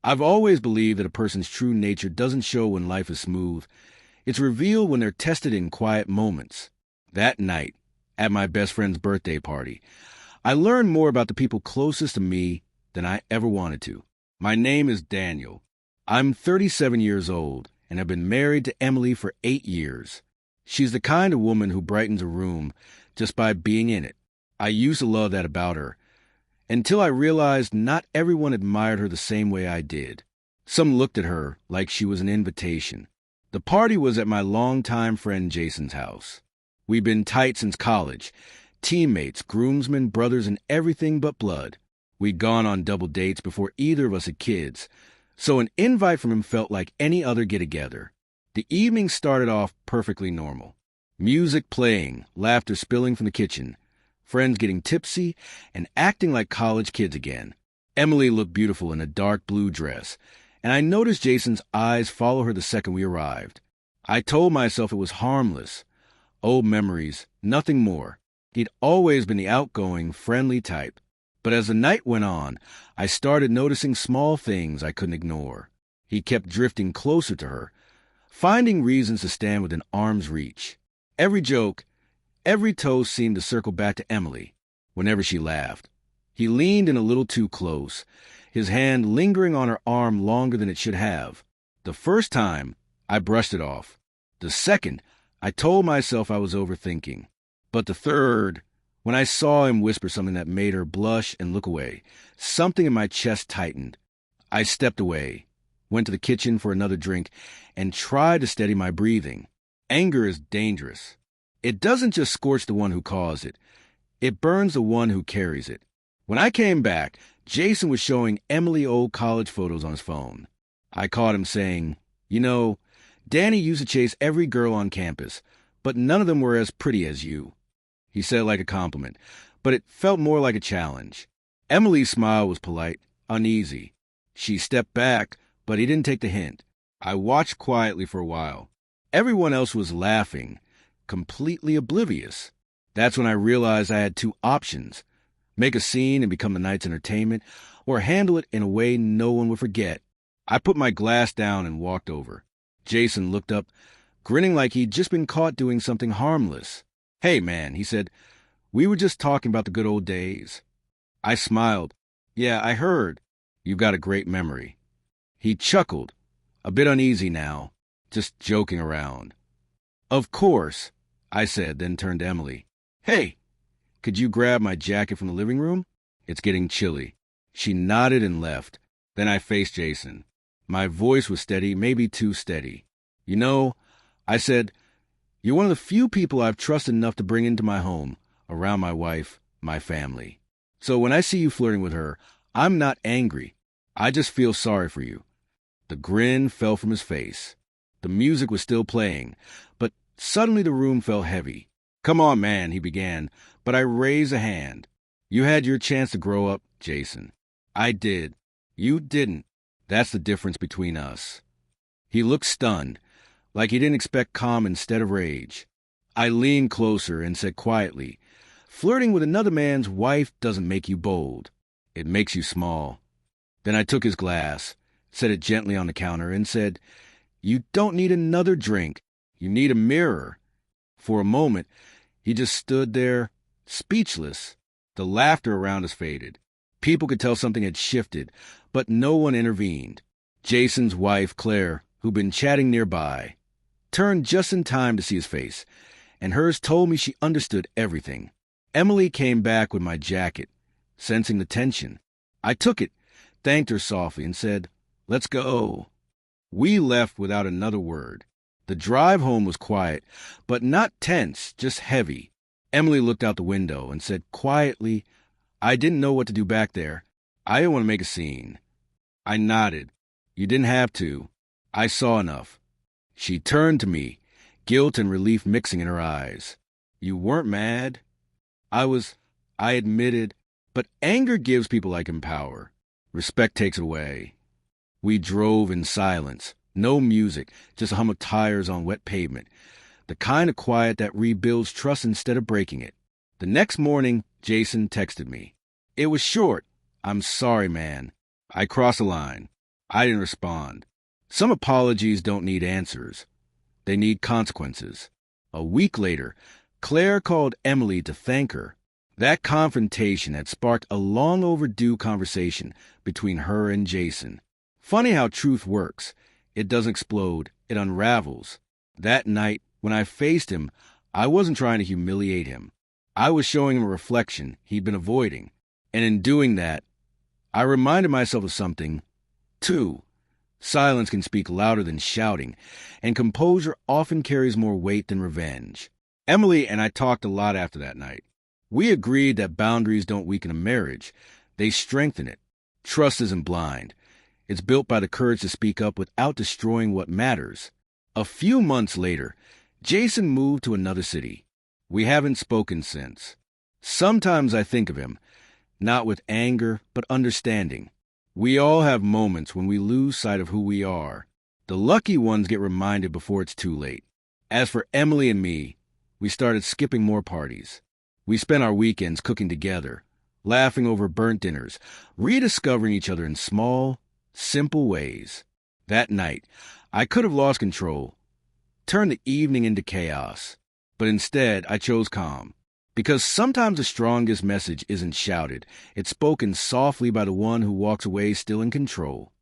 I've always believed that a person's true nature doesn't show when life is smooth. It's revealed when they're tested in quiet moments. That night, at my best friend's birthday party, I learned more about the people closest to me than I ever wanted to. My name is Daniel. I'm 37 years old and have been married to Emily for 8 years. She's the kind of woman who brightens a room just by being in it. I used to love that about her, until I realized not everyone admired her the same way I did. Some looked at her like she was an invitation. The party was at my longtime friend Jason's house. We'd been tight since college, teammates, groomsmen, brothers, and everything but blood. We'd gone on double dates before either of us had kids, so an invite from him felt like any other get-together. The evening started off perfectly normal. Music playing, laughter spilling from the kitchen, friends getting tipsy and acting like college kids again. Emily looked beautiful in a dark blue dress, and I noticed Jason's eyes follow her the second we arrived. I told myself it was harmless. Old memories, nothing more. He'd always been the outgoing, friendly type. But as the night went on, I started noticing small things I couldn't ignore. He kept drifting closer to her, finding reasons to stand within arm's reach. Every joke, every toast seemed to circle back to Emily whenever she laughed. He leaned in a little too close, his hand lingering on her arm longer than it should have. The first time, I brushed it off. The second, I told myself I was overthinking. But the third, when I saw him whisper something that made her blush and look away, something in my chest tightened. I stepped away, went to the kitchen for another drink, and tried to steady my breathing. Anger is dangerous. It doesn't just scorch the one who caused it. It burns the one who carries it. When I came back, Jason was showing Emily old college photos on his phone. I caught him saying, "You know, Danny used to chase every girl on campus, but none of them were as pretty as you." He said it like a compliment, but it felt more like a challenge. Emily's smile was polite, uneasy. She stepped back, but he didn't take the hint. I watched quietly for a while. Everyone else was laughing, completely oblivious. That's when I realized I had two options: make a scene and become the night's entertainment, or handle it in a way no one would forget. I put my glass down and walked over. Jason looked up, grinning like he'd just been caught doing something harmless. "Hey, man," he said, "we were just talking about the good old days." I smiled. "Yeah, I heard. You've got a great memory." He chuckled, a bit uneasy now, just joking around. "Of course," I said, then turned to Emily. "Hey, could you grab my jacket from the living room? It's getting chilly." She nodded and left. Then I faced Jason. My voice was steady, maybe too steady. "You know," I said, "you're one of the few people I've trusted enough to bring into my home, around my wife, my family. So when I see you flirting with her, I'm not angry. I just feel sorry for you." The grin fell from his face. The music was still playing, but suddenly the room felt heavy. "Come on, man," he began, but I raised a hand. "You had your chance to grow up, Jason." "I did. You didn't. That's the difference between us." He looked stunned, like he didn't expect calm instead of rage. I leaned closer and said quietly, "Flirting with another man's wife doesn't make you bold. It makes you small." Then I took his glass, set it gently on the counter, and said, "You don't need another drink. You need a mirror." For a moment, he just stood there, speechless. The laughter around us faded. People could tell something had shifted, but no one intervened. Jason's wife, Claire, who'd been chatting nearby, turned just in time to see his face, and hers told me she understood everything. Emily came back with my jacket, sensing the tension. I took it, thanked her softly, and said, "Let's go." We left without another word. The drive home was quiet, but not tense, just heavy. Emily looked out the window and said quietly, "I didn't know what to do back there. I didn't want to make a scene." I nodded. "You didn't have to. I saw enough." She turned to me, guilt and relief mixing in her eyes. "You weren't mad?" "I was," I admitted, "but anger gives people like him power. Respect takes it away." We drove in silence. No music, just a hum of tires on wet pavement. The kind of quiet that rebuilds trust instead of breaking it. The next morning, Jason texted me. It was short. "I'm sorry, man. I crossed the line. I didn't respond. Some apologies don't need answers. They need consequences. A week later, Claire called Emily to thank her. That confrontation had sparked a long overdue conversation between her and Jason. Funny how truth works. It doesn't explode, it unravels. That night, when I faced him, I wasn't trying to humiliate him. I was showing him a reflection he'd been avoiding. And in doing that, I reminded myself of something. 2. Silence can speak louder than shouting, and composure often carries more weight than revenge. Emily and I talked a lot after that night. We agreed that boundaries don't weaken a marriage. They strengthen it. Trust isn't blind. It's built by the courage to speak up without destroying what matters. A few months later, Jason moved to another city. We haven't spoken since. Sometimes I think of him, not with anger, but understanding. We all have moments when we lose sight of who we are. The lucky ones get reminded before it's too late. As for Emily and me, we started skipping more parties. We spent our weekends cooking together, laughing over burnt dinners, rediscovering each other in small, simple ways. That night, I could have lost control, turned the evening into chaos. But instead, I chose calm. Because sometimes the strongest message isn't shouted. It's spoken softly by the one who walks away still in control.